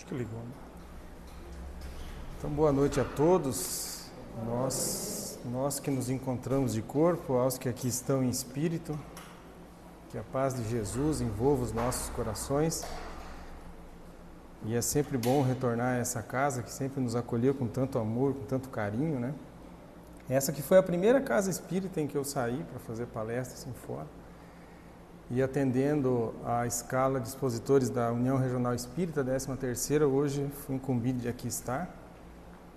que ligou, né? Então, boa noite a todos. Nós que nos encontramos de corpo, aos que aqui estão em espírito, que a paz de Jesus envolva os nossos corações. E é sempre bom retornar a essa casa que sempre nos acolheu com tanto amor, com tanto carinho, né? Essa que foi a primeira casa espírita em que eu saí para fazer palestra assim fora. E atendendo à escala de expositores da União Regional Espírita, 13ª, hoje fui incumbido de aqui estar.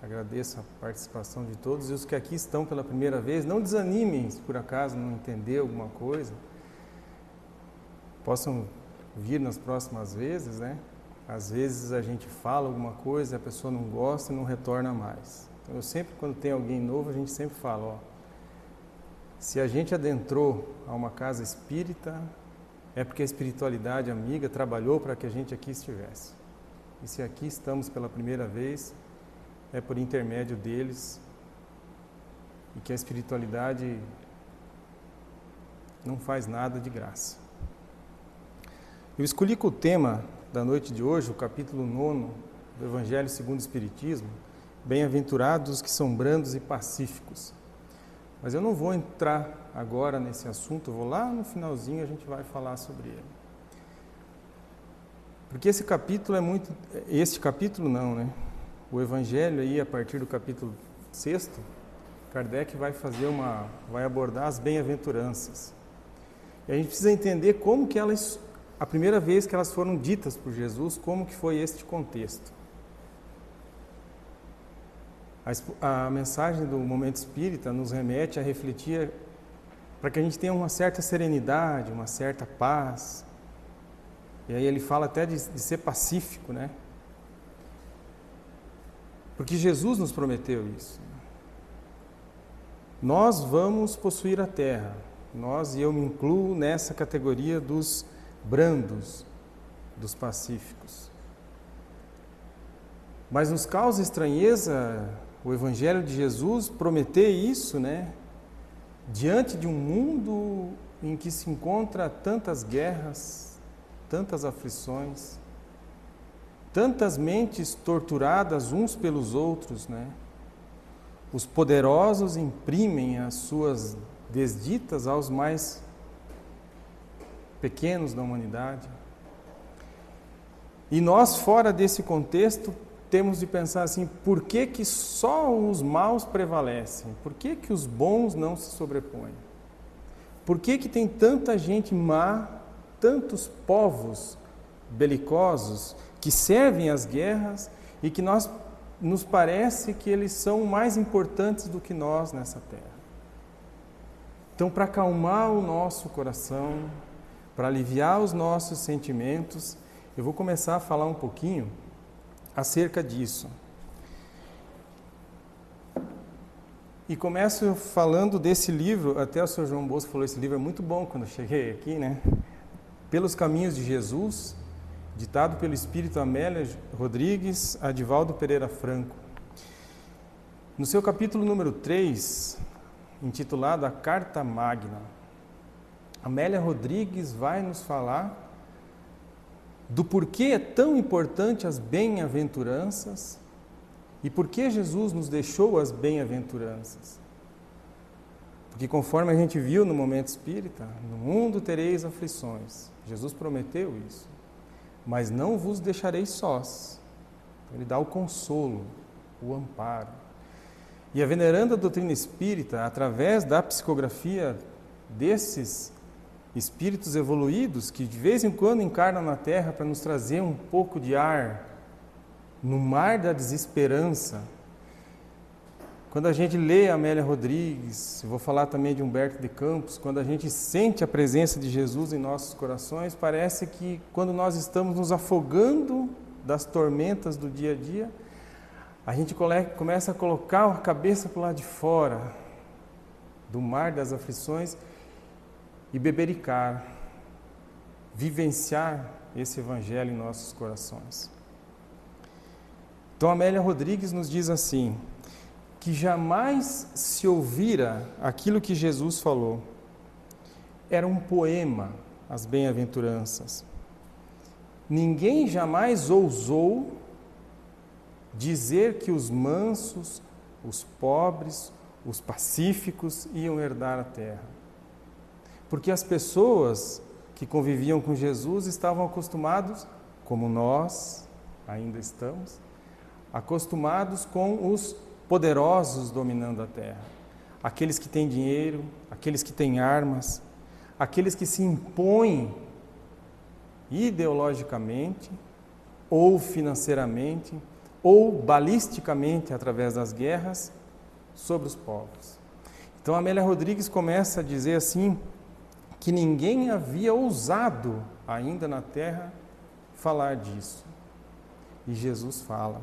Agradeço a participação de todos e os que aqui estão pela primeira vez, não desanimem se por acaso não entender alguma coisa. Possam vir nas próximas vezes, né? Às vezes a gente fala alguma coisa, a pessoa não gosta e não retorna mais. Então eu sempre, quando tem alguém novo, a gente sempre fala, ó, se a gente adentrou a uma casa espírita, é porque a espiritualidade amiga trabalhou para que a gente aqui estivesse. E se aqui estamos pela primeira vez, é por intermédio deles, e que a espiritualidade não faz nada de graça. Eu escolhi com o tema da noite de hoje, o capítulo 9 do Evangelho segundo o Espiritismo, bem-aventurados os que são brandos e pacíficos. Mas eu não vou entrar agora nesse assunto, eu vou lá no finalzinho e a gente vai falar sobre ele. Porque esse capítulo é muito... Este capítulo não, né? O Evangelho aí, a partir do capítulo 6, Kardec vai abordar as bem-aventuranças. E a gente precisa entender como que elas, a primeira vez que elas foram ditas por Jesus, como que foi este contexto. A mensagem do Momento Espírita nos remete a refletir para que a gente tenha uma certa serenidade, uma certa paz. E aí ele fala até de ser pacífico, né? Porque Jesus nos prometeu isso. Nós vamos possuir a terra. Nós, e eu me incluo nessa categoria dos brandos, dos pacíficos. Mas nos causa estranheza o Evangelho de Jesus prometer isso, né? Diante de um mundo em que se encontra tantas guerras, tantas aflições, tantas mentes torturadas uns pelos outros, né? Os poderosos imprimem as suas desditas aos mais pequenos da humanidade. E nós, fora desse contexto, temos de pensar assim, por que que só os maus prevalecem? Por que que os bons não se sobrepõem? Por que que tem tanta gente má, tantos povos belicosos que servem às guerras e que nos parece que eles são mais importantes do que nós nessa terra? Então, para acalmar o nosso coração, para aliviar os nossos sentimentos, eu vou começar a falar um pouquinho acerca disso. E começo falando desse livro, até o Sr. João Bosco falou, esse livro é muito bom quando eu cheguei aqui, né? Pelos Caminhos de Jesus, ditado pelo Espírito Amélia Rodrigues, Adivaldo Pereira Franco. No seu capítulo número 3, intitulado A Carta Magna, Amélia Rodrigues vai nos falar do porquê é tão importante as bem-aventuranças e por que Jesus nos deixou as bem-aventuranças. Porque conforme a gente viu no Momento Espírita, no mundo tereis aflições. Jesus prometeu isso. Mas não vos deixarei sós. Ele dá o consolo, o amparo. E a veneranda doutrina espírita, através da psicografia desses espíritos evoluídos, que de vez em quando encarnam na Terra para nos trazer um pouco de ar no mar da desesperança. Quando a gente lê Amélia Rodrigues, vou falar também de Humberto de Campos, quando a gente sente a presença de Jesus em nossos corações, parece que quando nós estamos nos afogando das tormentas do dia a dia, a gente começa a colocar a cabeça para o lado de fora do mar das aflições e bebericar, vivenciar esse Evangelho em nossos corações. Então, Amélia Rodrigues nos diz assim, que jamais se ouvira aquilo que Jesus falou. Era um poema, as bem-aventuranças. Ninguém jamais ousou dizer que os mansos, os pobres, os pacíficos iam herdar a terra. Porque as pessoas que conviviam com Jesus estavam acostumados, como nós ainda estamos, acostumados com os poderosos dominando a terra. Aqueles que têm dinheiro, aqueles que têm armas, aqueles que se impõem ideologicamente, ou financeiramente, ou balisticamente através das guerras, sobre os povos. Então Amélia Rodrigues começa a dizer assim, que ninguém havia ousado ainda na terra falar disso. E Jesus fala.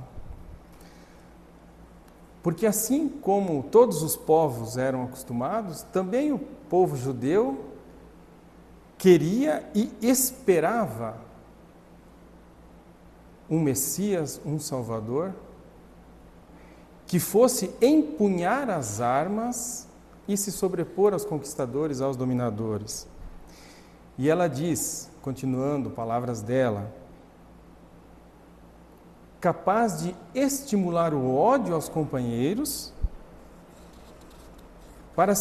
Porque assim como todos os povos eram acostumados, também o povo judeu queria e esperava um Messias, um Salvador, que fosse empunhar as armas e se sobrepor aos conquistadores, aos dominadores. E ela diz, continuando, palavras dela, capaz de estimular o ódio aos companheiros para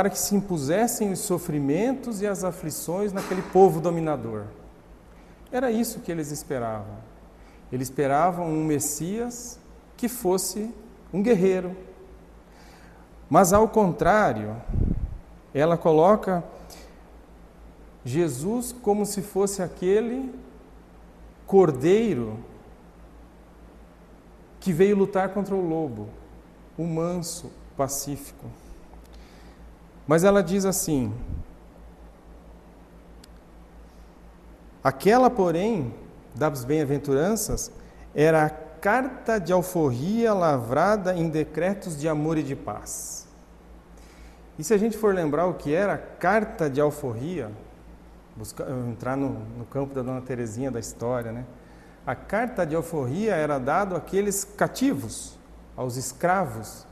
que se impusessem os sofrimentos e as aflições naquele povo dominador. Era isso que eles esperavam. Eles esperavam um Messias que fosse um guerreiro. Mas, ao contrário, ela coloca Jesus como se fosse aquele cordeiro que veio lutar contra o lobo, o manso, pacífico. Mas ela diz assim, aquela, porém, das bem-aventuranças, era a carta de alforria lavrada em decretos de amor e de paz. E se a gente for lembrar o que era a carta de alforria, entrar no campo da Dona Terezinha da história, né? A carta de alforria era dada àqueles cativos, aos escravos,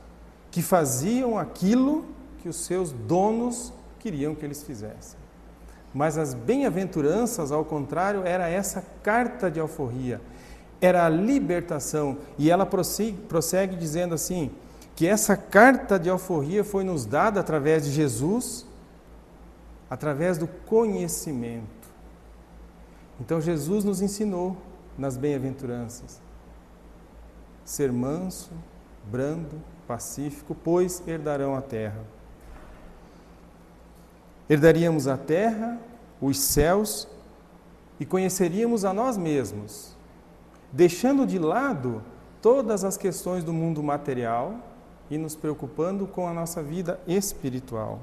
que faziam aquilo que os seus donos queriam que eles fizessem. Mas as bem-aventuranças, ao contrário, era essa carta de alforria, era a libertação. E ela prossegue dizendo assim, que essa carta de alforria foi nos dada através de Jesus, através do conhecimento. Então Jesus nos ensinou nas bem-aventuranças ser manso, brando, pacífico, pois herdarão a terra. Herdaríamos a terra, os céus e conheceríamos a nós mesmos, deixando de lado todas as questões do mundo material e nos preocupando com a nossa vida espiritual.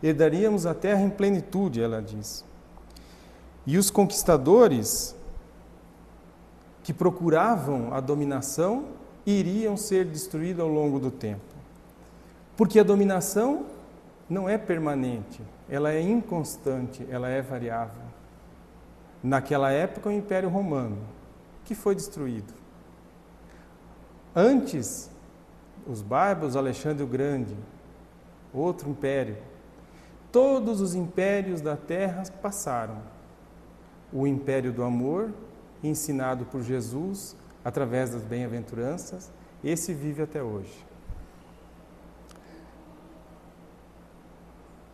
Herdaríamos a terra em plenitude, ela diz. E os conquistadores que procuravam a dominação iriam ser destruídos ao longo do tempo. Porque a dominação não é permanente, ela é inconstante, ela é variável. Naquela época, o Império Romano, que foi destruído. Antes, os bárbaros, Alexandre o Grande, outro império. Todos os impérios da terra passaram. O império do amor, ensinado por Jesus, através das bem-aventuranças, esse vive até hoje.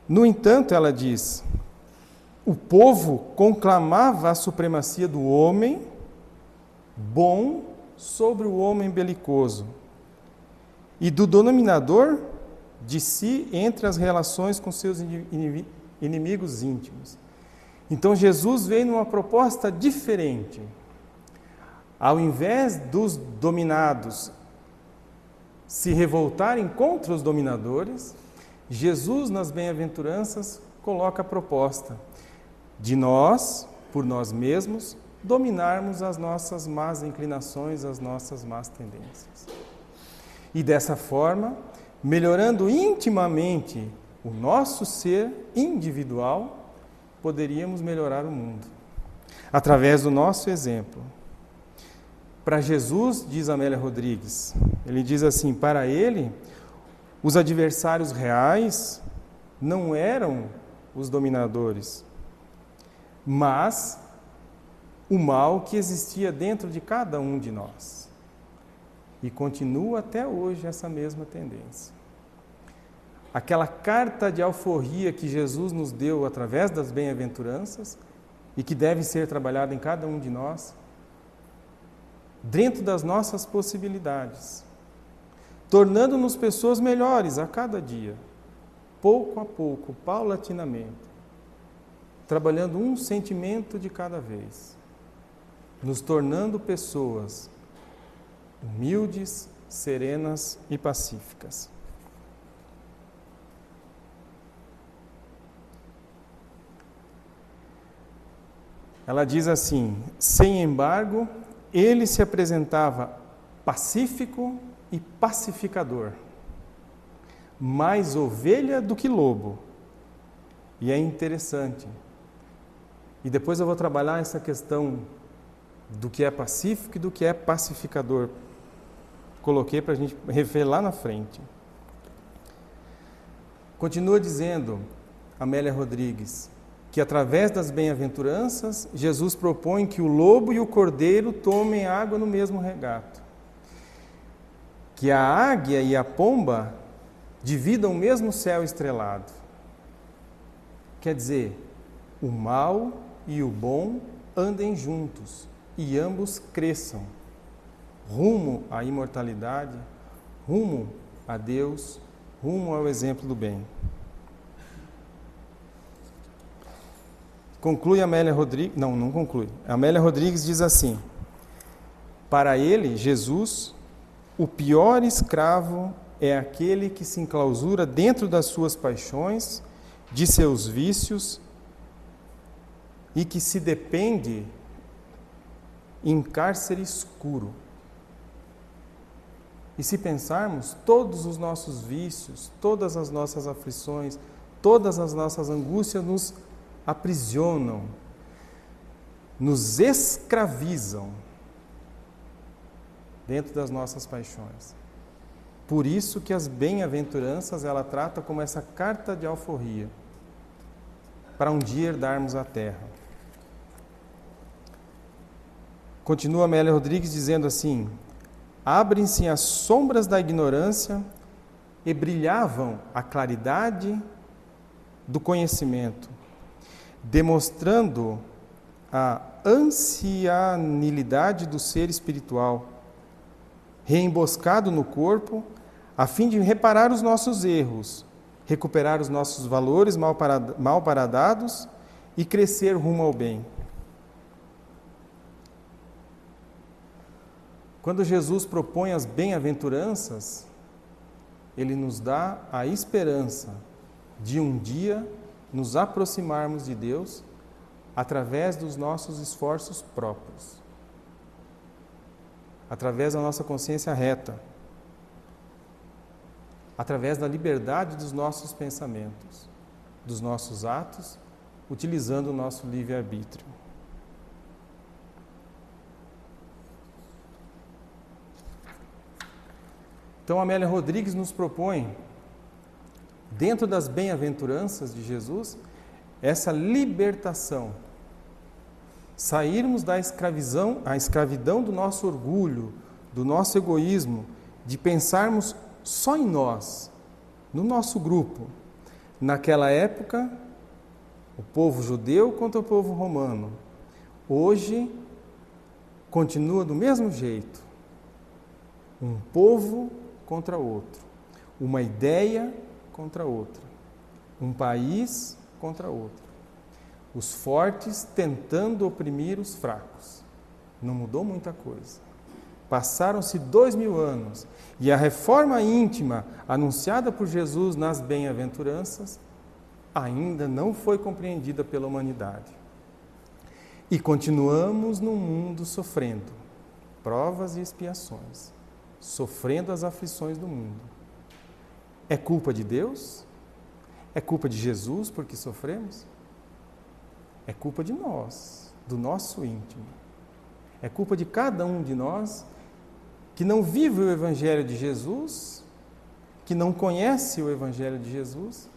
No entanto, ela diz, o povo conclamava a supremacia do homem bom sobre o homem belicoso e do dominador de si entre as relações com seus inimigos íntimos. Então Jesus veio numa proposta diferente. Ao invés dos dominados se revoltarem contra os dominadores, Jesus, nas bem-aventuranças, coloca a proposta de nós, por nós mesmos, dominarmos as nossas más inclinações, as nossas más tendências. E dessa forma, melhorando intimamente o nosso ser individual, poderíamos melhorar o mundo, através do nosso exemplo. Para Jesus, diz Amélia Rodrigues, ele diz assim, para ele, os adversários reais não eram os dominadores, mas o mal que existia dentro de cada um de nós. E continua até hoje essa mesma tendência. Aquela carta de alforria que Jesus nos deu através das bem-aventuranças e que deve ser trabalhada em cada um de nós, dentro das nossas possibilidades, tornando-nos pessoas melhores a cada dia, pouco a pouco, paulatinamente, trabalhando um sentimento de cada vez, nos tornando pessoas humildes, serenas e pacíficas. Ela diz assim: sem embargo, ele se apresentava pacífico e pacificador, mais ovelha do que lobo. E é interessante. E depois eu vou trabalhar essa questão do que é pacífico e do que é pacificador. Coloquei para a gente rever lá na frente. Continua dizendo Amélia Rodrigues que através das bem-aventuranças, Jesus propõe que o lobo e o cordeiro tomem água no mesmo regato. Que a águia e a pomba dividam o mesmo céu estrelado. Quer dizer, o mal e o bom andem juntos e ambos cresçam, rumo à imortalidade, rumo a Deus, rumo ao exemplo do bem. Conclui Amélia Rodrigues, não conclui. Amélia Rodrigues diz assim: para ele, Jesus, o pior escravo é aquele que se enclausura dentro das suas paixões, de seus vícios e que se depende em cárcere escuro. E se pensarmos, todos os nossos vícios, todas as nossas aflições, todas as nossas angústias nos aprisionam, nos escravizam dentro das nossas paixões. Por isso que as bem-aventuranças ela trata como essa carta de alforria, para um dia herdarmos a terra. Continua Amélia Rodrigues dizendo assim: abrem-se as sombras da ignorância e brilhavam a claridade do conhecimento, demonstrando a ancianilidade do ser espiritual, reemboscado no corpo, a fim de reparar os nossos erros, recuperar os nossos valores mal paradados e crescer rumo ao bem. Quando Jesus propõe as bem-aventuranças, Ele nos dá a esperança de um dia nos aproximarmos de Deus através dos nossos esforços próprios, através da nossa consciência reta, através da liberdade dos nossos pensamentos, dos nossos atos, utilizando o nosso livre-arbítrio. Então, Amélia Rodrigues nos propõe, dentro das bem-aventuranças de Jesus, essa libertação. Sairmos da escravidão do nosso orgulho, do nosso egoísmo, de pensarmos só em nós, no nosso grupo. Naquela época, o povo judeu contra o povo romano. Hoje, continua do mesmo jeito. Um povo contra outro. Uma ideia contra outra. Um país contra outro. Os fortes tentando oprimir os fracos. Não mudou muita coisa. Passaram-se 2000 anos e a reforma íntima anunciada por Jesus nas bem-aventuranças ainda não foi compreendida pela humanidade. E continuamos num mundo sofrendo provas e expiações, sofrendo as aflições do mundo. É culpa de Deus? É culpa de Jesus porque sofremos? É culpa de nós, do nosso íntimo. É culpa de cada um de nós que não vive o Evangelho de Jesus, que não conhece o Evangelho de Jesus,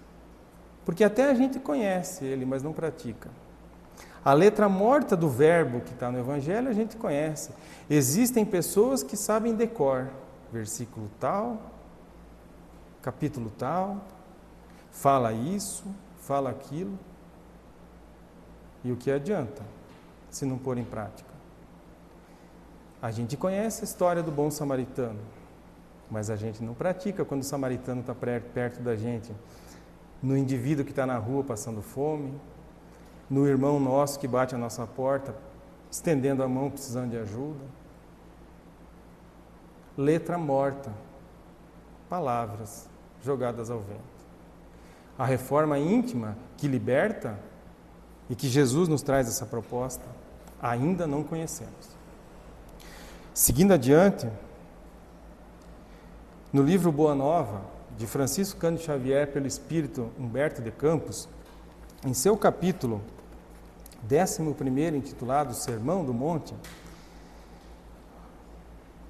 porque até a gente conhece ele, mas não pratica. A letra morta do verbo que está no Evangelho a gente conhece. Existem pessoas que sabem decor, versículo tal, capítulo tal, fala isso, fala aquilo. E o que adianta se não pôr em prática? A gente conhece a história do bom samaritano, mas a gente não pratica quando o samaritano está perto da gente. No indivíduo que está na rua passando fome, no irmão nosso que bate a nossa porta, estendendo a mão precisando de ajuda. Letra morta, palavras jogadas ao vento. A reforma íntima que liberta e que Jesus nos traz essa proposta, ainda não conhecemos. Seguindo adiante, no livro Boa Nova, de Francisco Cândido Xavier, pelo Espírito Humberto de Campos, em seu capítulo 11º, intitulado Sermão do Monte,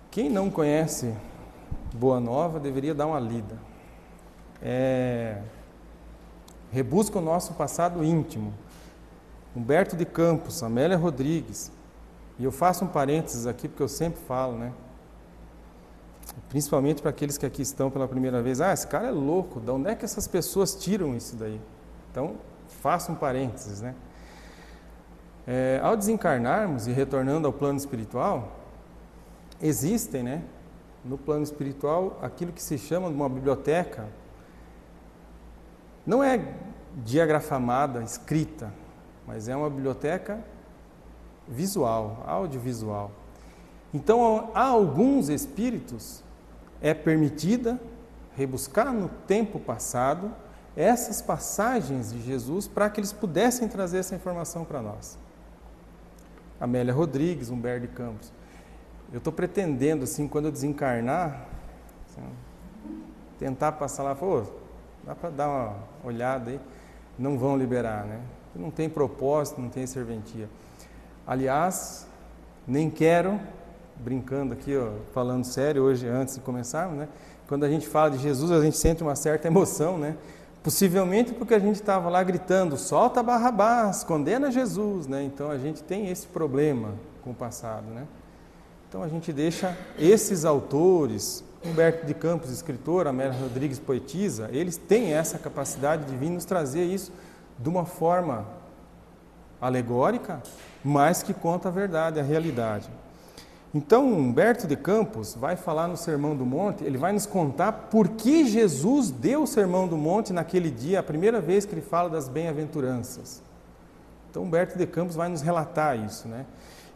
quem não conhece Boa Nova deveria dar uma lida. Rebusca o nosso passado íntimo. Humberto de Campos, Amélia Rodrigues, e eu faço um parênteses aqui porque eu sempre falo, né? Principalmente para aqueles que aqui estão pela primeira vez. Esse cara é louco, de onde é que essas pessoas tiram isso daí? Então, faço um parênteses, né? Ao desencarnarmos e retornando ao plano espiritual, existem, né, no plano espiritual, aquilo que se chama de uma biblioteca. Não é diagrafamada, escrita, mas é uma biblioteca visual, audiovisual. Então, a alguns espíritos é permitida rebuscar no tempo passado essas passagens de Jesus para que eles pudessem trazer essa informação para nós. Amélia Rodrigues, Humberto de Campos. Eu estou pretendendo, assim, quando eu desencarnar, assim, tentar passar lá, dá para dar uma olhada aí, não vão liberar, né? Não tem propósito, não tem serventia. Aliás, nem quero, brincando aqui, falando sério hoje, antes de começarmos, né? Quando a gente fala de Jesus, a gente sente uma certa emoção, né? Possivelmente porque a gente estava lá gritando, solta Barrabás, condena Jesus, né? Então a gente tem esse problema com o passado, né? Então a gente deixa esses autores, Humberto de Campos, escritor, Amélia Rodrigues, poetisa, eles têm essa capacidade de vir nos trazer isso de uma forma alegórica, mas que conta a verdade, a realidade. Então, Humberto de Campos vai falar no Sermão do Monte, ele vai nos contar por que Jesus deu o Sermão do Monte naquele dia, a primeira vez que ele fala das bem-aventuranças. Então, Humberto de Campos vai nos relatar isso, né?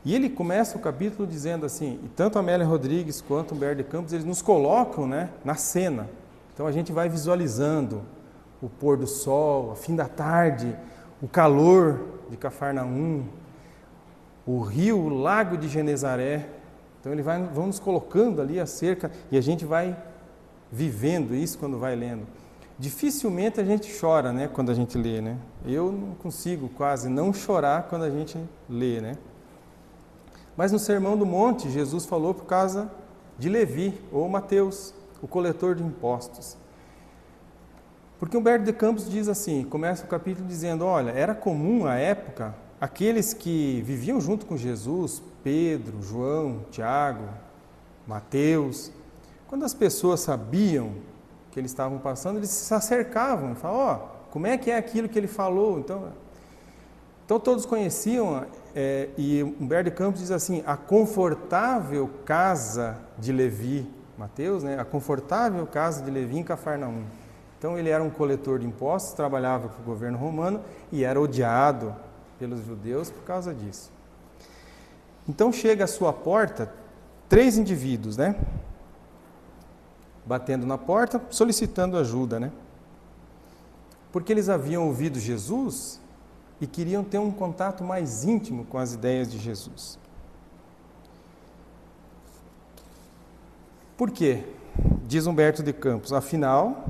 E ele começa o capítulo dizendo assim, e tanto Amélia Rodrigues quanto Humberto de Campos, eles nos colocam, né, na cena. Então, a gente vai visualizando o pôr do sol, a fim da tarde, o calor de Cafarnaum, o rio, o lago de Genezaré. Então ele vão nos colocando ali acerca e a gente vai vivendo isso quando vai lendo. Dificilmente a gente chora, né, quando a gente lê, né? Eu não consigo quase não chorar quando a gente lê, né? Mas no Sermão do Monte, Jesus falou por causa de Levi, ou Mateus, o coletor de impostos. Porque Humberto de Campos diz assim, começa o capítulo dizendo, olha, era comum à época aqueles que viviam junto com Jesus, Pedro, João, Tiago, Mateus, quando as pessoas sabiam que eles estavam passando, eles se acercavam e falavam, como é que é aquilo que ele falou? Então todos conheciam, e Humberto de Campos diz assim, a confortável casa de Levi, Mateus, né? A confortável casa de Levi em Cafarnaum. Então ele era um coletor de impostos, trabalhava para o governo romano e era odiado pelos judeus por causa disso. Então chega à sua porta 3 indivíduos, né? Batendo na porta, solicitando ajuda, né? Porque eles haviam ouvido Jesus e queriam ter um contato mais íntimo com as ideias de Jesus. Por quê? Diz Humberto de Campos, afinal,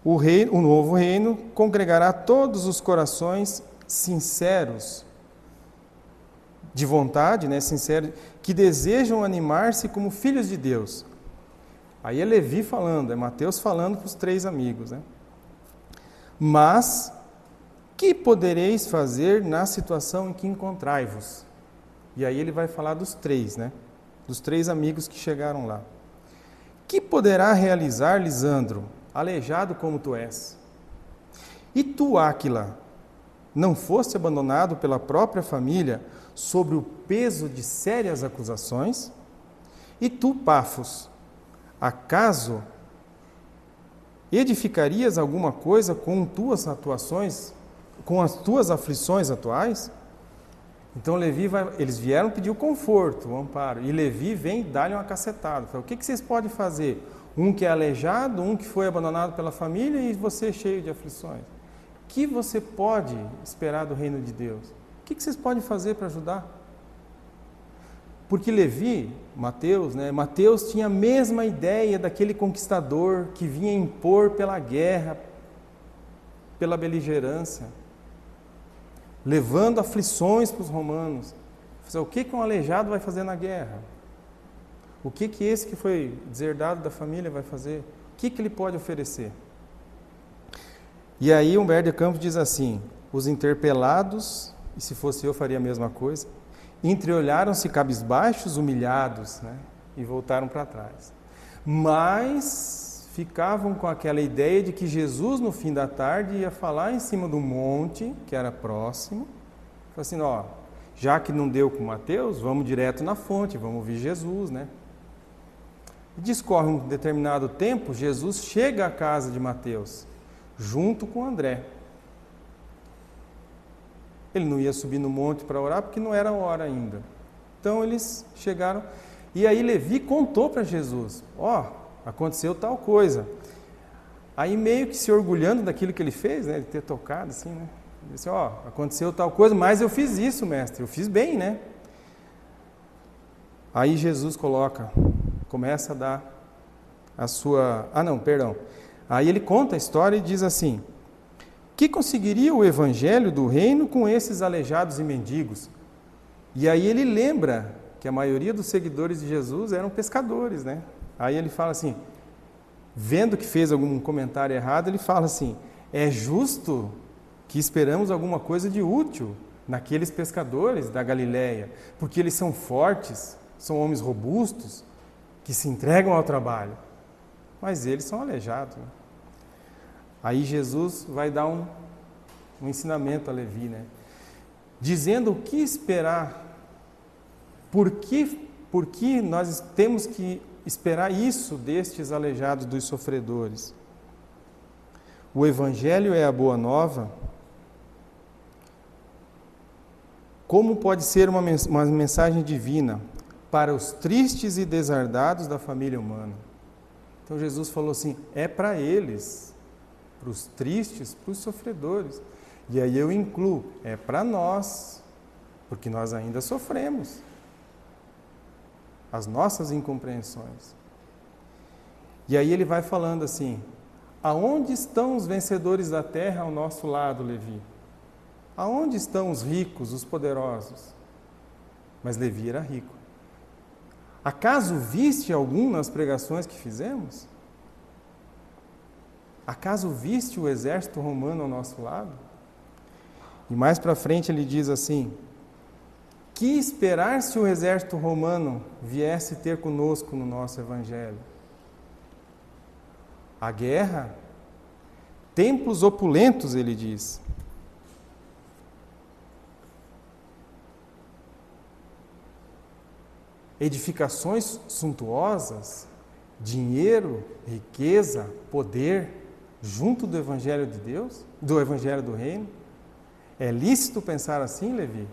o novo reino congregará todos os corações sinceros, de vontade, né, sinceros, que desejam animar-se como filhos de Deus. Aí é Levi falando, é Mateus falando para os 3 amigos, né? Mas que podereis fazer na situação em que encontrai-vos? E aí ele vai falar dos três, né? Dos três amigos que chegaram lá. Que poderá realizar Lisandro, aleijado como tu és? E tu, Áquila, não foste abandonado pela própria família sobre o peso de sérias acusações? E tu, Pafos, acaso edificarias alguma coisa com tuas atuações, com as tuas aflições atuais? Então eles vieram pedir o conforto, o amparo, e Levi vem dar-lhe uma cacetada. Fala, o que vocês podem fazer? Um que é aleijado, um que foi abandonado pela família e você cheio de aflições. O que você pode esperar do reino de Deus? O que vocês podem fazer para ajudar? Porque Levi, Mateus, né? Mateus tinha a mesma ideia daquele conquistador que vinha impor pela guerra, pela beligerância, levando aflições para os romanos. O que um aleijado vai fazer na guerra? O que esse que foi deserdado da família vai fazer? O que ele pode oferecer? E aí Humberto de Campos diz assim, os interpelados, e se fosse eu faria a mesma coisa, entreolharam-se cabisbaixos, humilhados, né? E voltaram para trás. Mas ficavam com aquela ideia de que Jesus, no fim da tarde, ia falar em cima do monte, que era próximo. Falou assim, ó, já que não deu com Mateus, vamos direto na fonte, vamos ouvir Jesus, né? Discorre um determinado tempo, Jesus chega à casa de Mateus, junto com André. Ele não ia subir no monte para orar, porque não era a hora ainda. Então eles chegaram, e aí Levi contou para Jesus, ó, aconteceu tal coisa. Aí meio que se orgulhando daquilo que ele fez, né, de ter tocado assim, né? Ele disse, ó, aconteceu tal coisa, mas eu fiz isso, mestre, eu fiz bem, né? Aí Jesus começa a dar a sua... Aí ele conta a história e diz assim, que conseguiria o evangelho do reino com esses aleijados e mendigos? E aí ele lembra que a maioria dos seguidores de Jesus eram pescadores, né? Aí ele fala assim, vendo que fez algum comentário errado, ele fala assim, é justo que esperamos alguma coisa de útil naqueles pescadores da Galileia, porque eles são fortes, são homens robustos, que se entregam ao trabalho, mas eles são aleijados, né? Aí Jesus vai dar um ensinamento a Levi, né? Dizendo o que esperar, por que nós temos que esperar isso destes aleijados, dos sofredores. O Evangelho é a boa nova. Como pode ser uma mensagem divina para os tristes e desardados da família humana? Então Jesus falou assim, é para eles, para os tristes, para os sofredores. E aí eu incluo, é para nós, porque nós ainda sofremos as nossas incompreensões. E aí ele vai falando assim, aonde estão os vencedores da terra ao nosso lado, Levi? Aonde estão os ricos, os poderosos? Mas Levi era rico. Acaso viste algum nas pregações que fizemos? Acaso viste o exército romano ao nosso lado? E mais para frente ele diz assim, que esperar se o exército romano viesse ter conosco no nosso evangelho? A guerra, templos opulentos, ele diz. Edificações suntuosas, dinheiro, riqueza, poder, junto do evangelho de Deus, do evangelho do reino. É lícito pensar assim, Levi?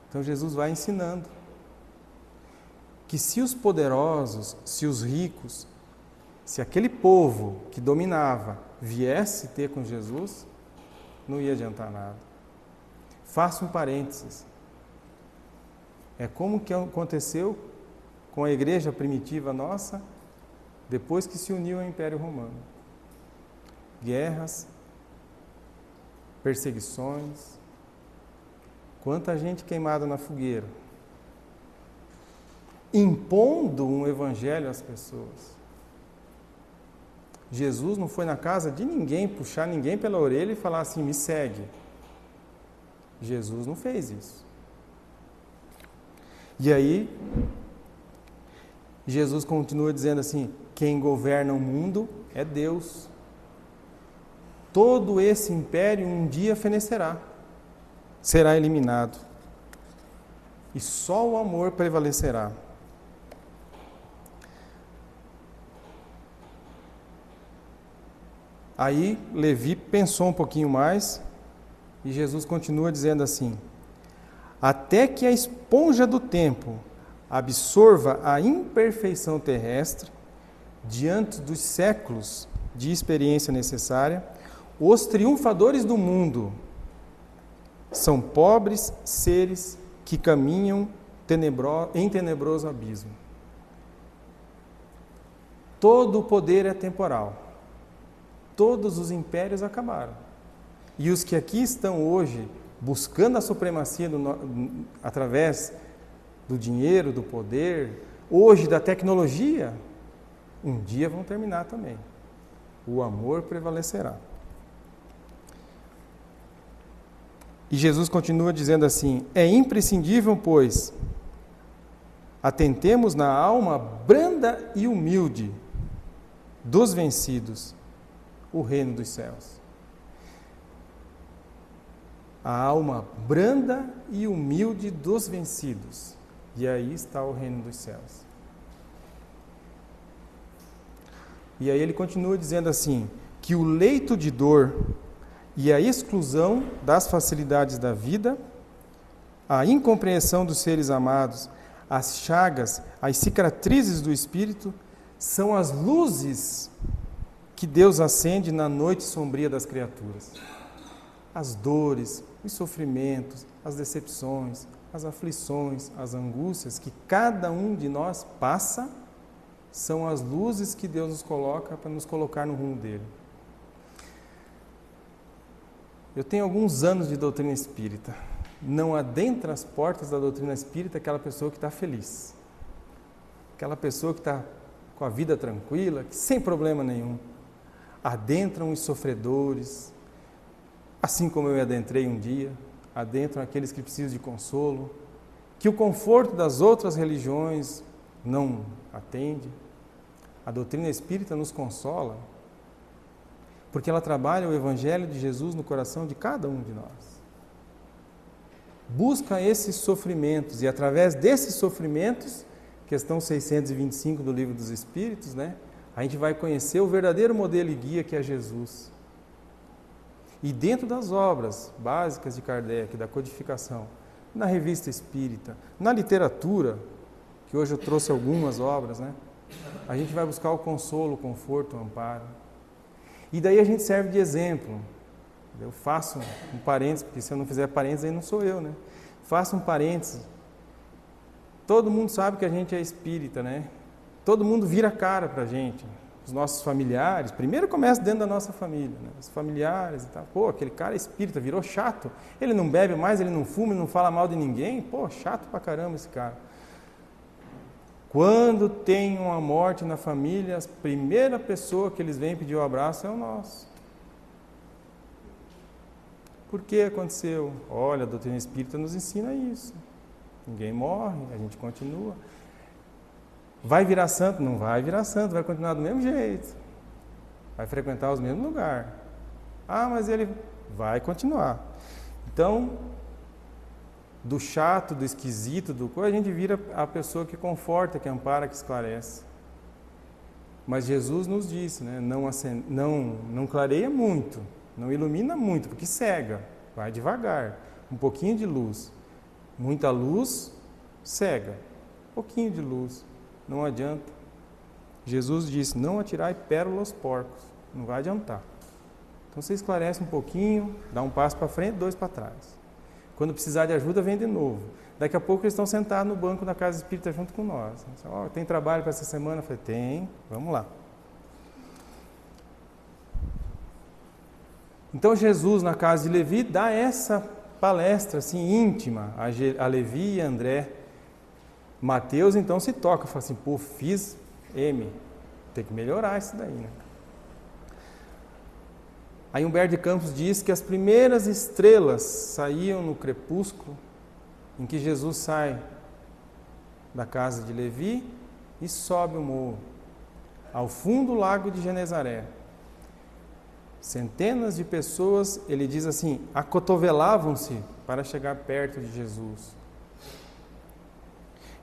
Então Jesus vai ensinando que se os poderosos, se os ricos, se aquele povo que dominava viesse ter com Jesus, não ia adiantar nada. Faço um parênteses. É como que aconteceu com a igreja primitiva nossa, depois que se uniu ao Império Romano. Guerras, perseguições, quanta gente queimada na fogueira, impondo um evangelho às pessoas. Jesus não foi na casa de ninguém, puxar ninguém pela orelha e falar assim, me segue. Jesus não fez isso. E aí, Jesus continua dizendo assim: quem governa o mundo é Deus. Todo esse império um dia fenecerá, será eliminado. E só o amor prevalecerá. Aí Levi pensou um pouquinho mais e Jesus continua dizendo assim: até que a esponja do tempo absorva a imperfeição terrestre, diante dos séculos de experiência necessária, os triunfadores do mundo são pobres seres que caminham em tenebroso abismo. Todo o poder é temporal. Todos os impérios acabaram. E os que aqui estão hoje buscando a supremacia através do dinheiro, do poder, hoje da tecnologia, um dia vão terminar também. O amor prevalecerá. E Jesus continua dizendo assim: é imprescindível, pois, atentemos na alma branda e humilde dos vencidos, o reino dos céus. A alma branda e humilde dos vencidos. E aí está o reino dos céus. E aí ele continua dizendo assim, que o leito de dor e a exclusão das facilidades da vida, a incompreensão dos seres amados, as chagas, as cicatrizes do espírito, são as luzes que Deus acende na noite sombria das criaturas. As dores, os sofrimentos, as decepções, as aflições, as angústias que cada um de nós passa, são as luzes que Deus nos coloca para nos colocar no rumo dele. Eu tenho alguns anos de doutrina espírita. Não adentra as portas da doutrina espírita aquela pessoa que está feliz. Aquela pessoa que está com a vida tranquila, que sem problema nenhum. Adentram os sofredores, assim como eu adentrei um dia, adentram aqueles que precisam de consolo, que o conforto das outras religiões não atende. A doutrina espírita nos consola, porque ela trabalha o Evangelho de Jesus no coração de cada um de nós. Busca esses sofrimentos, e através desses sofrimentos, questão 625 do Livro dos Espíritos, né, a gente vai conhecer o verdadeiro modelo e guia que é Jesus. E dentro das obras básicas de Kardec, da codificação, na revista espírita, na literatura, que hoje eu trouxe algumas obras, né, a gente vai buscar o consolo, o conforto, o amparo. E daí a gente serve de exemplo. Eu faço um parênteses, porque se eu não fizer parênteses, aí não sou eu, né? Faço um parênteses. Todo mundo sabe que a gente é espírita, né? Todo mundo vira cara pra gente. Os nossos familiares, primeiro começa dentro da nossa família, né? Os familiares e tal. Pô, aquele cara é espírita, virou chato. Ele não bebe mais, ele não fuma, ele não fala mal de ninguém. Pô, chato pra caramba esse cara. Quando tem uma morte na família, a primeira pessoa que eles vêm pedir o abraço é o nosso. Por que aconteceu? Olha, a doutrina espírita nos ensina isso. Ninguém morre, a gente continua. Vai virar santo? Não vai virar santo, vai continuar do mesmo jeito. Vai frequentar os mesmos lugares. Ah, mas ele vai continuar. Então, do chato, do esquisito, do coisa, a gente vira a pessoa que conforta, que ampara, que esclarece. Mas Jesus nos disse, né, não clareia muito, não ilumina muito, porque cega, vai devagar, um pouquinho de luz. Muita luz, cega, um pouquinho de luz, não adianta. Jesus disse, não atirai pérola aos porcos, não vai adiantar. Então você esclarece um pouquinho, dá um passo para frente, 2 para trás. Quando precisar de ajuda, vem de novo. Daqui a pouco eles estão sentados no banco da casa espírita junto com nós. Oh, tem trabalho para essa semana? Eu falei, tem, vamos lá. Então Jesus, na casa de Levi, dá essa palestra assim, íntima a Levi e a André. Mateus então se toca, fala assim, pô, fiz M, tem que melhorar isso daí, né? Aí Humberto de Campos diz que as primeiras estrelas saíam no crepúsculo, em que Jesus sai da casa de Levi e sobe o morro, ao fundo do lago de Genezaré. Centenas de pessoas, ele diz assim, acotovelavam-se para chegar perto de Jesus.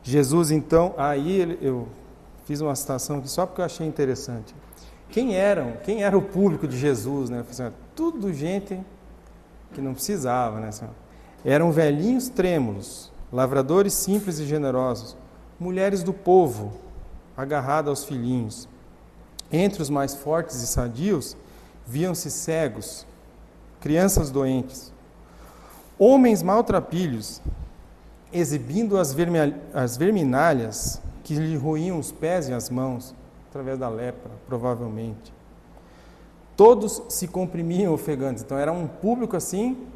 Jesus, então, aí eu fiz uma citação aqui só porque eu achei interessante. Quem era o público de Jesus, né? Tudo gente que não precisava, né? Eram velhinhos trêmulos, lavradores simples e generosos, mulheres do povo, agarradas aos filhinhos. Entre os mais fortes e sadios, viam-se cegos, crianças doentes, homens maltrapilhos, exibindo as verminalhas que lhe roíam os pés e as mãos, através da lepra, provavelmente. Todos se comprimiam ofegantes. Então era um público assim,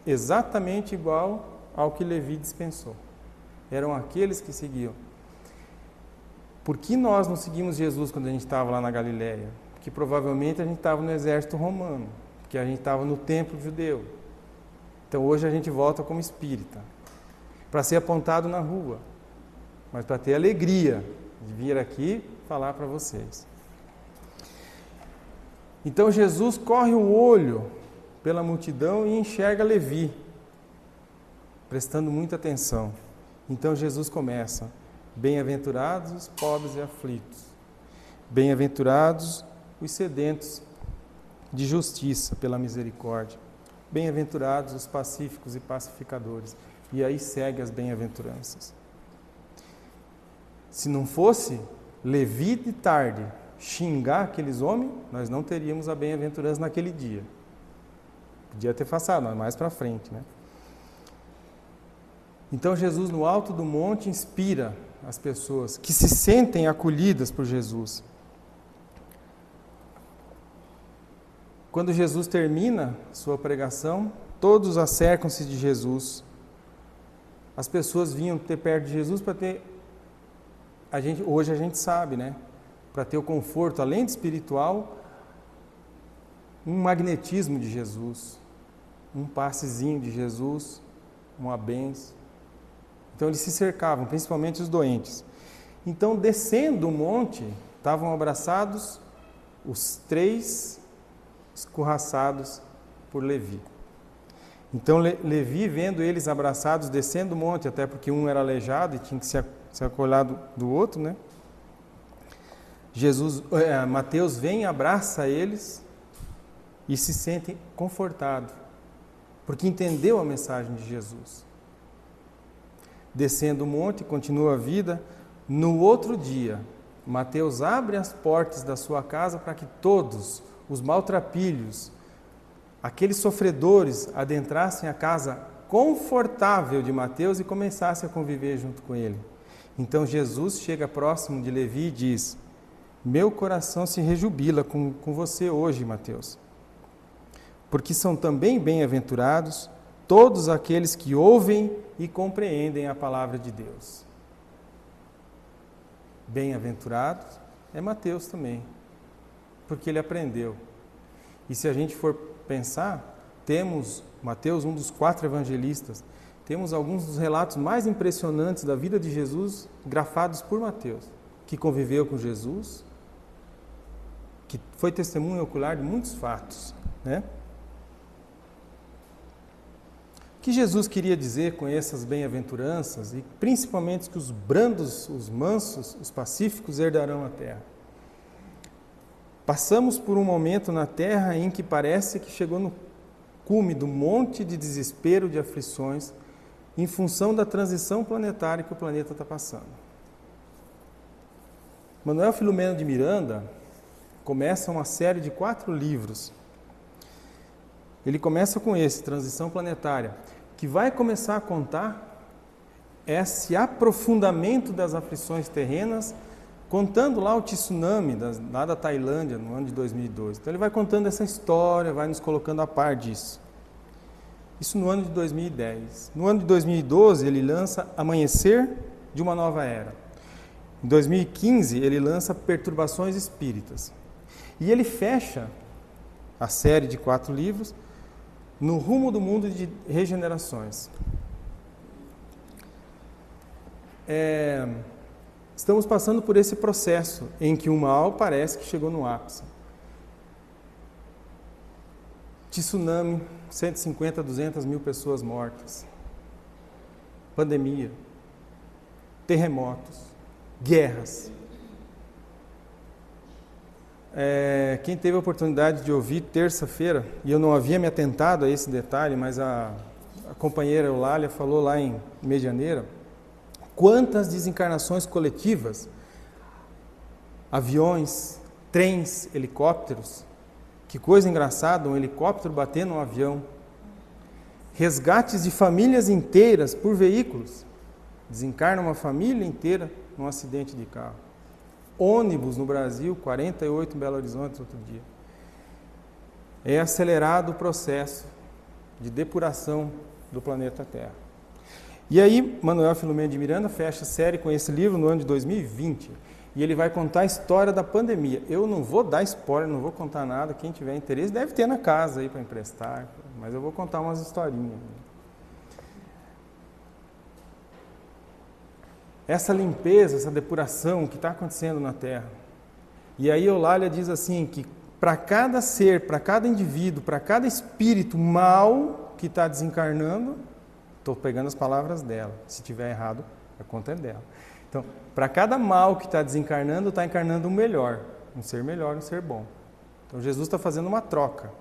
exatamente igual ao que Levi dispensou. Eram aqueles que seguiam. Por que nós não seguimos Jesus quando a gente estava lá na Galileia? Porque provavelmente a gente estava no exército romano, porque a gente estava no templo judeu. Então hoje a gente volta como espírita, para ser apontado na rua, mas para ter alegria de vir aqui falar para vocês. Então Jesus corre o olho pela multidão e enxerga Levi, prestando muita atenção. Então Jesus começa: bem-aventurados os pobres e aflitos, bem-aventurados os sedentos de justiça pela misericórdia, bem-aventurados os pacíficos e pacificadores. E aí segue as bem-aventuranças. Se não fosse Levi de tarde xingar aqueles homens, nós não teríamos a bem-aventurança naquele dia. Podia ter passado, mas mais para frente, né? Então Jesus no alto do monte inspira as pessoas que se sentem acolhidas por Jesus. Quando Jesus termina sua pregação, todos acercam-se de Jesus. As pessoas vinham ter perto de Jesus para ter, hoje a gente sabe, né? Para ter o conforto, além de espiritual, um magnetismo de Jesus, um passezinho de Jesus, uma bênção. Então eles se cercavam, principalmente os doentes. Então, descendo o monte, estavam abraçados os 3 escorraçados por Levi. Então Levi, vendo eles abraçados, descendo o monte, até porque um era aleijado e tinha que se acolher do outro, né? Mateus vem, abraça eles e se sente confortado, porque entendeu a mensagem de Jesus. Descendo o monte, continua a vida. No outro dia, Mateus abre as portas da sua casa para que todos os maltrapilhos, aqueles sofredores, adentrassem a casa confortável de Mateus e começassem a conviver junto com ele. Então Jesus chega próximo de Levi e diz: meu coração se rejubila com você hoje, Mateus, porque são também bem-aventurados todos aqueles que ouvem e compreendem a palavra de Deus. Bem-aventurados é Mateus também, porque ele aprendeu. E se a gente for pensar, temos Mateus, um dos 4 evangelistas, temos alguns dos relatos mais impressionantes da vida de Jesus grafados por Mateus, que conviveu com Jesus, que foi testemunha ocular de muitos fatos, né? O que Jesus queria dizer com essas bem-aventuranças, e principalmente que os brandos, os mansos, os pacíficos herdarão a terra? Passamos por um momento na terra em que parece que chegou no cume do monte de desespero, de aflições, em função da transição planetária que o planeta está passando. Manuel Filomeno de Miranda começa uma série de 4 livros. Ele começa com esse, Transição Planetária, que vai começar a contar esse aprofundamento das aflições terrenas, contando lá o tsunami lá da Tailândia, no ano de 2002. Então ele vai contando essa história, vai nos colocando a par disso. Isso no ano de 2010. No ano de 2012, ele lança Amanhecer de uma Nova Era. Em 2015, ele lança Perturbações Espíritas. E ele fecha a série de 4 livros, No Rumo do Mundo de Regenerações. Estamos passando por esse processo em que o mal parece que chegou no ápice. Tsunami, 150, 200 mil pessoas mortas. Pandemia. Terremotos. Guerras. Quem teve a oportunidade de ouvir terça-feira, e eu não havia me atentado a esse detalhe, mas a companheira Eulália falou lá em Medianeira, quantas desencarnações coletivas, aviões, trens, helicópteros, que coisa engraçada, um helicóptero batendo um avião, resgates de famílias inteiras por veículos, desencarna uma família inteira num acidente de carro. Ônibus no Brasil, 48 em Belo Horizonte outro dia. É acelerado o processo de depuração do planeta Terra. E aí, Manuel Filomeno de Miranda fecha a série com esse livro no ano de 2020, e ele vai contar a história da pandemia. Eu não vou dar spoiler, não vou contar nada, quem tiver interesse deve ter na casa aí para emprestar, mas eu vou contar umas historinhas. Essa limpeza, essa depuração que está acontecendo na Terra. E aí Eulália diz assim, que para cada ser, para cada indivíduo, para cada espírito mal que está desencarnando, estou pegando as palavras dela, se tiver errado, a conta é dela. Então, para cada mal que está desencarnando, está encarnando um melhor, um ser bom. Então Jesus está fazendo uma troca.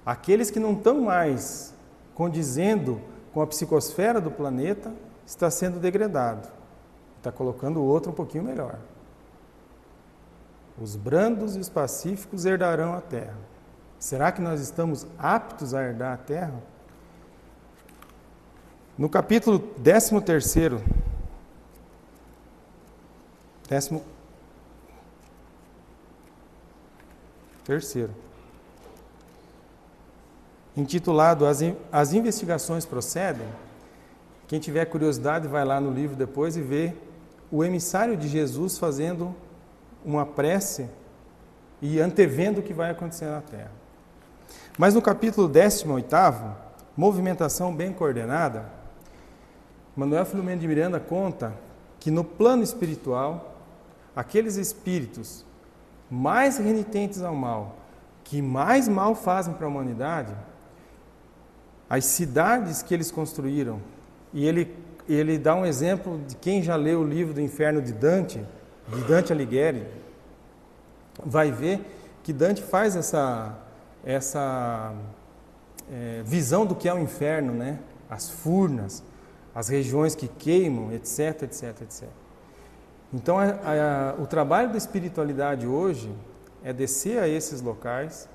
Aqueles que não estão mais condizendo com a psicosfera do planeta, está sendo degradado. Está colocando o outro um pouquinho melhor. Os brandos e os pacíficos herdarão a terra. Será que nós estamos aptos a herdar a terra? No capítulo 13º, intitulado As Investigações Procedem, quem tiver curiosidade vai lá no livro depois e vê o emissário de Jesus fazendo uma prece e antevendo o que vai acontecer na Terra. Mas no capítulo 18º, Movimentação Bem Coordenada, Manuel Filomeno de Miranda conta que no plano espiritual, aqueles espíritos mais renitentes ao mal, que mais mal fazem para a humanidade, as cidades que eles construíram, e ele dá um exemplo de quem já leu o livro do Inferno de Dante Alighieri, vai ver que Dante faz essa visão do que é o inferno, né? As furnas, as regiões que queimam, etc, etc, etc. Então, o trabalho da espiritualidade hoje é descer a esses locais,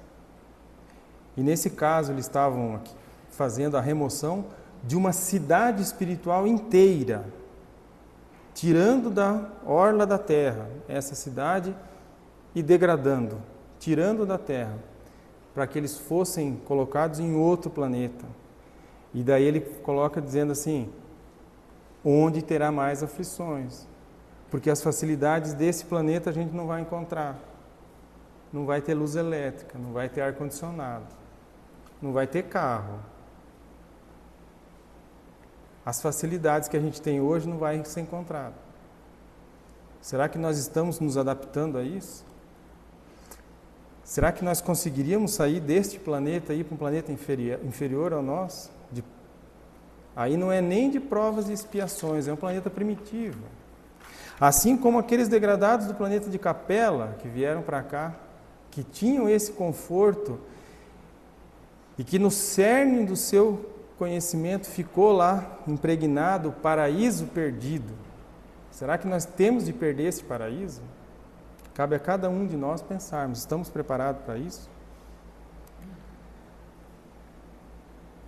e nesse caso eles estavam aqui fazendo a remoção de uma cidade espiritual inteira, tirando da orla da terra essa cidade e degradando, tirando da terra, para que eles fossem colocados em outro planeta. E daí ele coloca dizendo assim, onde terá mais aflições, porque as facilidades desse planeta a gente não vai encontrar. Não vai ter luz elétrica, não vai ter ar-condicionado, não vai ter carro. As facilidades que a gente tem hoje não vai ser encontrado. Será que nós estamos nos adaptando a isso? Será que nós conseguiríamos sair deste planeta e ir para um planeta inferior ao nosso? Aí não é nem de provas e expiações, é um planeta primitivo. Assim como aqueles degradados do planeta de Capela, que vieram para cá, que tinham esse conforto e que no cerne do seu conhecimento ficou lá impregnado o paraíso perdido. Será que nós temos de perder esse paraíso? Cabe a cada um de nós pensarmos, estamos preparados para isso?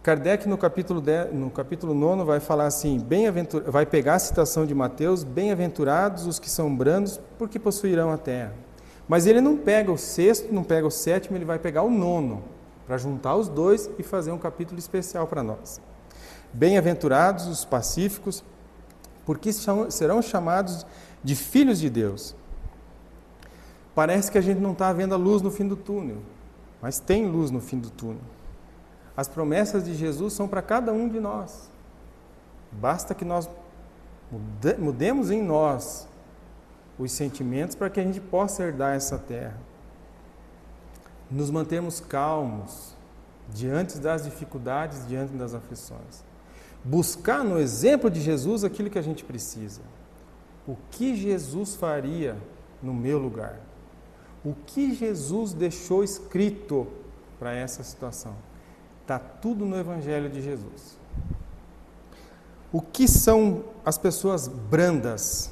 Kardec no capítulo 9 vai falar assim, vai pegar a citação de Mateus, bem-aventurados os que são brandos, porque possuirão a terra. Mas ele não pega o 6º, não pega o 7º, ele vai pegar o 9º, para juntar os dois e fazer um capítulo especial para nós. Bem-aventurados os pacíficos, porque serão chamados de filhos de Deus. Parece que a gente não está vendo a luz no fim do túnel. mas tem luz no fim do túnel. As promessas de Jesus são para cada um de nós. Basta que nós mudemos em nós os sentimentos para que a gente possa herdar essa terra. Nos mantermos calmos diante das dificuldades, diante das aflições. Buscar no exemplo de Jesus aquilo que a gente precisa. O que Jesus faria no meu lugar? O que Jesus deixou escrito para essa situação? Está tudo no Evangelho de Jesus. O que são as pessoas brandas?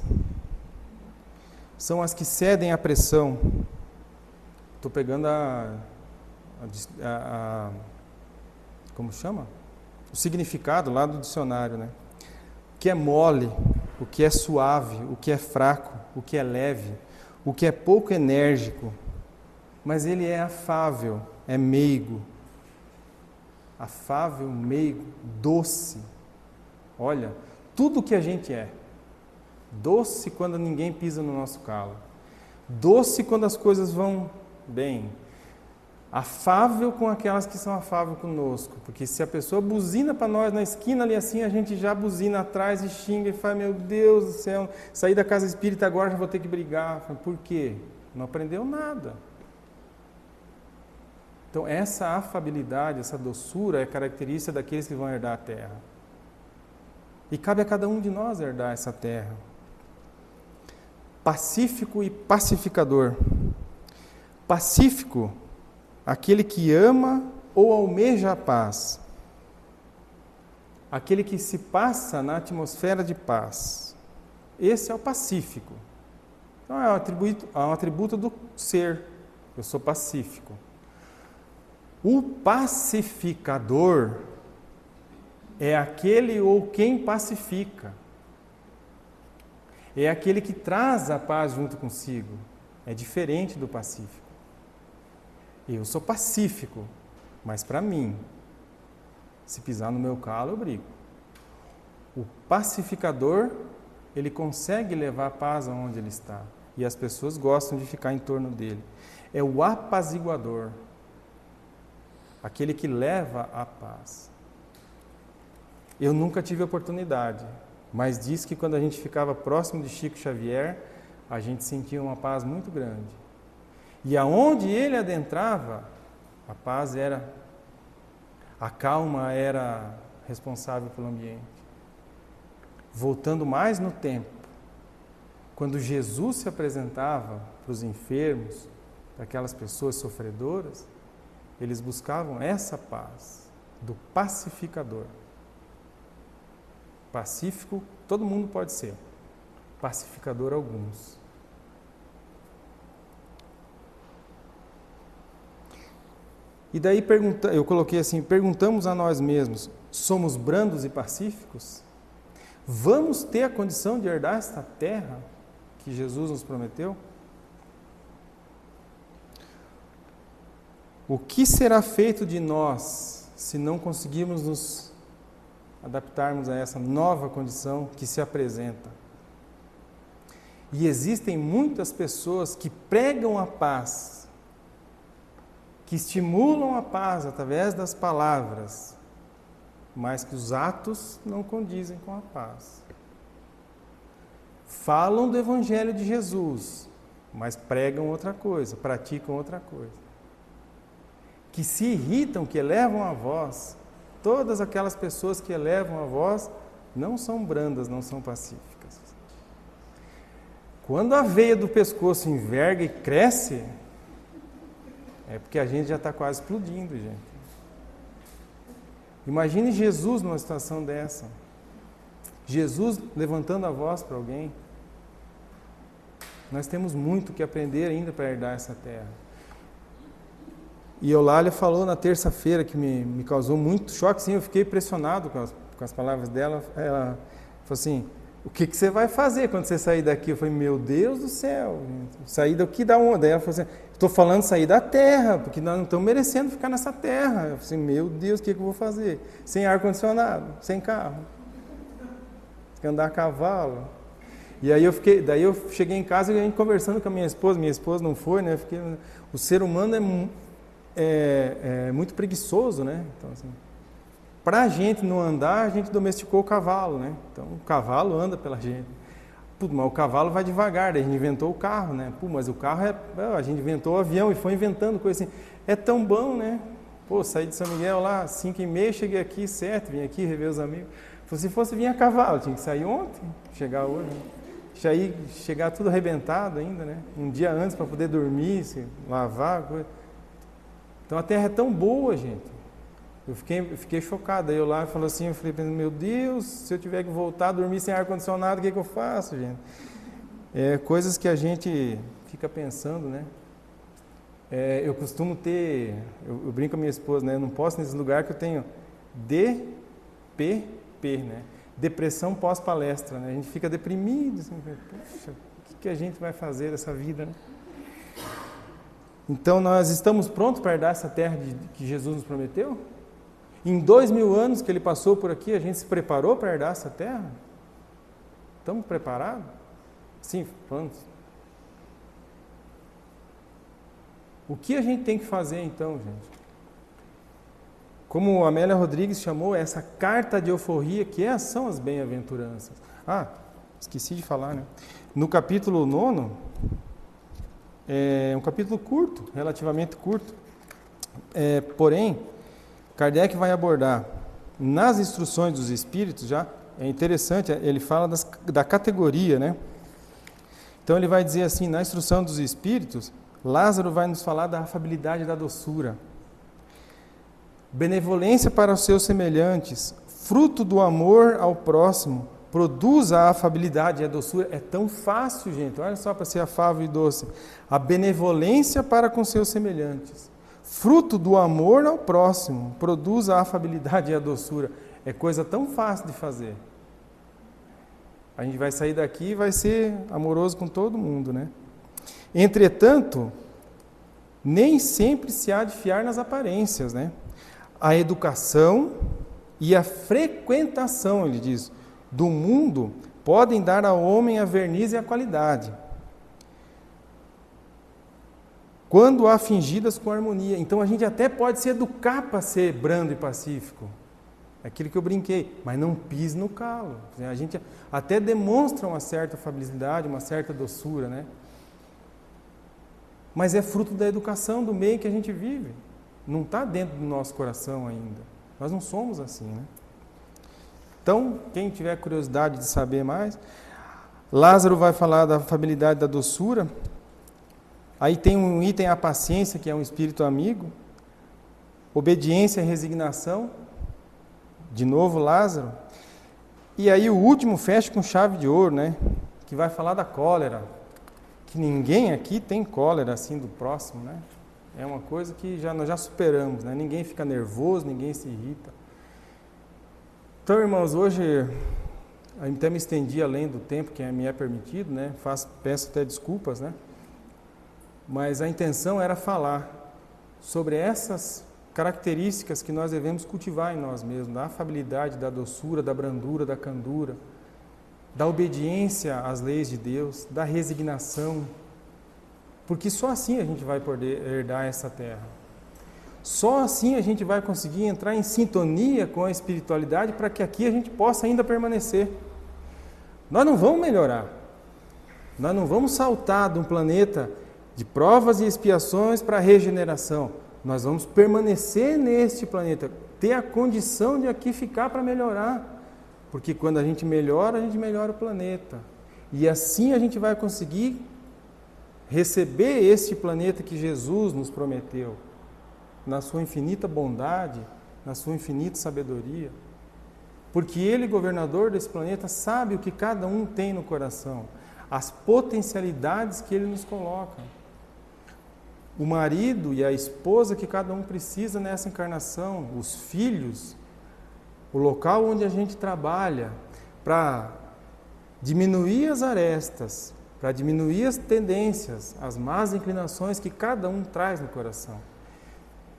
São as que cedem à pressão. Estou pegando como chama? O significado lá do dicionário, né? O que é mole, o que é suave, o que é fraco, o que é leve, o que é pouco enérgico, mas ele é afável, é meigo. Afável, meigo, doce. Olha, tudo que a gente é. Doce quando ninguém pisa no nosso calo. Doce quando as coisas vão bem. Afável com aquelas que são afáveis conosco. Porque se a pessoa buzina para nós na esquina ali assim, a gente já buzina atrás e xinga e fala, meu Deus do céu, saí da casa espírita agora já vou ter que brigar. Por quê? Não aprendeu nada. Então essa afabilidade, essa doçura é característica daqueles que vão herdar a terra. E cabe a cada um de nós herdar essa terra. Pacífico e pacificador. Pacífico, aquele que ama ou almeja a paz. Aquele que se passa na atmosfera de paz. Esse é o pacífico. Então é um atributo do ser. Eu sou pacífico. O pacificador é aquele ou quem pacifica. É aquele que traz a paz junto consigo. É diferente do pacífico. Eu sou pacífico, mas para mim, se pisar no meu calo, eu brigo. O pacificador, ele consegue levar a paz aonde ele está. E as pessoas gostam de ficar em torno dele. É o apaziguador. Aquele que leva a paz. Eu nunca tive oportunidade, mas diz que quando a gente ficava próximo de Chico Xavier, a gente sentia uma paz muito grande. E aonde ele adentrava, a paz era, a calma era responsável pelo ambiente. Voltando mais no tempo, quando Jesus se apresentava para os enfermos, para aquelas pessoas sofredoras, eles buscavam essa paz do pacificador. Pacífico, todo mundo pode ser. Pacificador, alguns. E daí eu coloquei assim, perguntamos a nós mesmos, somos brandos e pacíficos? Vamos ter a condição de herdar esta terra que Jesus nos prometeu? O que será feito de nós se não conseguirmos nos adaptarmos a essa nova condição que se apresenta? E existem muitas pessoas que pregam a paz, que estimulam a paz através das palavras, mas que os atos não condizem com a paz. Falam do Evangelho de Jesus, mas pregam outra coisa, praticam outra coisa. Que se irritam, que elevam a voz, todas aquelas pessoas que elevam a voz não são brandas, não são pacíficas. Quando a veia do pescoço enverga e cresce, é porque a gente já está quase explodindo, gente. Imagine Jesus numa situação dessa. Jesus levantando a voz para alguém. Nós temos muito que aprender ainda para herdar essa terra. E Eulália falou na terça-feira que me causou muito choque, sim, eu fiquei impressionado com as palavras dela. Ela falou assim, o que você vai fazer quando você sair daqui? Eu falei, meu Deus do céu, sair daqui da onde? Daí ela falou assim, estou falando sair da terra, porque nós não estamos merecendo ficar nessa terra. Eu falei assim, meu Deus, o que eu vou fazer? Sem ar-condicionado, sem carro, sem andar a cavalo. E aí daí eu cheguei em casa e a gente conversando com a minha esposa não foi, né? O ser humano é muito preguiçoso, né? Então, assim, para a gente não andar, a gente domesticou o cavalo, né? Então, o cavalo anda pela gente. Pô, mas o cavalo vai devagar, daí a gente inventou o carro, né? Pô, mas o carro a gente inventou o avião e foi inventando coisa assim. É tão bom, né? Pô, saí de São Miguel lá, 5h30, cheguei aqui, 7, vim aqui rever os amigos. Se fosse vir a cavalo, tinha que sair ontem, chegar hoje. Chegar tudo arrebentado ainda, né? Um dia antes para poder dormir, se lavar, coisa. Então a terra é tão boa, gente. Eu fiquei chocado. Aí eu lá falei assim, eu falei, meu Deus, se eu tiver que voltar a dormir sem ar-condicionado, o que eu faço, gente? Coisas que a gente fica pensando, né? Eu costumo ter, eu brinco com a minha esposa, né? Eu não posso nesse lugar que eu tenho DPP, né? Depressão pós-palestra, né? A gente fica deprimido, assim, poxa, o que a gente vai fazer dessa vida, né? Então nós estamos prontos para herdar essa terra que Jesus nos prometeu? Em 2000 anos que ele passou por aqui, a gente se preparou para herdar essa terra? Estamos preparados? Sim, pronto. O que a gente tem que fazer então, gente? Como a Amélia Rodrigues chamou, essa carta de euforia, que são as bem-aventuranças. Esqueci de falar, né? No capítulo 9, é um capítulo curto, relativamente curto, porém, Kardec vai abordar nas instruções dos Espíritos, já é interessante, ele fala da categoria, né? Então ele vai dizer assim, na instrução dos Espíritos, Lázaro vai nos falar da afabilidade e da doçura. Benevolência para os seus semelhantes, fruto do amor ao próximo, produz a afabilidade e a doçura. É tão fácil, gente, olha só para ser afável e doce. A benevolência para com seus semelhantes, fruto do amor ao próximo, produz a afabilidade e a doçura. É coisa tão fácil de fazer. A gente vai sair daqui e vai ser amoroso com todo mundo, né? Entretanto, nem sempre se há de fiar nas aparências, né? A educação e a frequentação, ele diz, do mundo podem dar ao homem a verniz e a qualidade, quando há fingidas com harmonia. Então a gente até pode se educar para ser brando e pacífico, é aquilo que eu brinquei, mas não pise no calo. A gente até demonstra uma certa afabilidade, uma certa doçura, né? Mas é fruto da educação, do meio que a gente vive. Não está dentro do nosso coração ainda. Nós não somos assim, né? Então, quem tiver curiosidade de saber mais, Lázaro vai falar da afabilidade, da doçura. Aí tem um item, a paciência, que é um espírito amigo. Obediência e resignação. De novo, Lázaro. E aí o último fecha com chave de ouro, né? Que vai falar da cólera. Que ninguém aqui tem cólera assim do próximo, né? É uma coisa que nós já superamos, né? Ninguém fica nervoso, ninguém se irrita. Então, irmãos, hoje até me estendi além do tempo que me é permitido, né? Peço até desculpas, né? Mas a intenção era falar sobre essas características que nós devemos cultivar em nós mesmos, da afabilidade, da doçura, da brandura, da candura, da obediência às leis de Deus, da resignação, porque só assim a gente vai poder herdar essa terra. Só assim a gente vai conseguir entrar em sintonia com a espiritualidade para que aqui a gente possa ainda permanecer. Nós não vamos melhorar. Nós não vamos saltar de um planeta de provas e expiações para a regeneração. Nós vamos permanecer neste planeta, ter a condição de aqui ficar para melhorar. Porque quando a gente melhora o planeta. E assim a gente vai conseguir receber este planeta que Jesus nos prometeu, na sua infinita bondade, na sua infinita sabedoria. Porque Ele, governador desse planeta, sabe o que cada um tem no coração, as potencialidades que Ele nos coloca. O marido e a esposa que cada um precisa nessa encarnação, os filhos, o local onde a gente trabalha, para diminuir as arestas, para diminuir as tendências, as más inclinações que cada um traz no coração.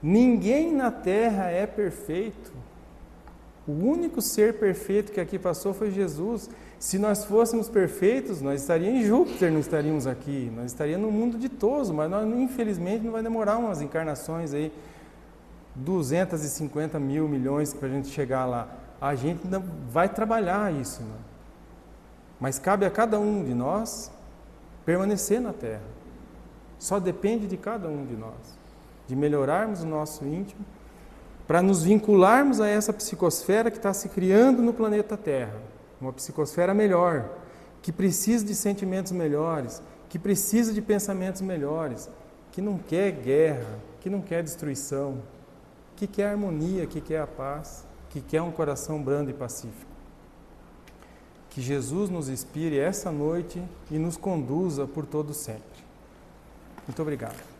Ninguém na Terra é perfeito. O único ser perfeito que aqui passou foi Jesus. Se nós fôssemos perfeitos, nós estaríamos em Júpiter, não estaríamos aqui. Nós estaríamos no mundo ditoso, mas nós, infelizmente, não vai demorar umas encarnações aí, 250 mil milhões para a gente chegar lá. A gente ainda vai trabalhar isso, né? Mas cabe a cada um de nós permanecer na Terra. Só depende de cada um de nós, de melhorarmos o nosso íntimo, para nos vincularmos a essa psicosfera que está se criando no planeta Terra. Uma psicosfera melhor, que precisa de sentimentos melhores, que precisa de pensamentos melhores, que não quer guerra, que não quer destruição, que quer harmonia, que quer a paz, que quer um coração brando e pacífico. Que Jesus nos inspire essa noite e nos conduza por todo sempre. Muito obrigado.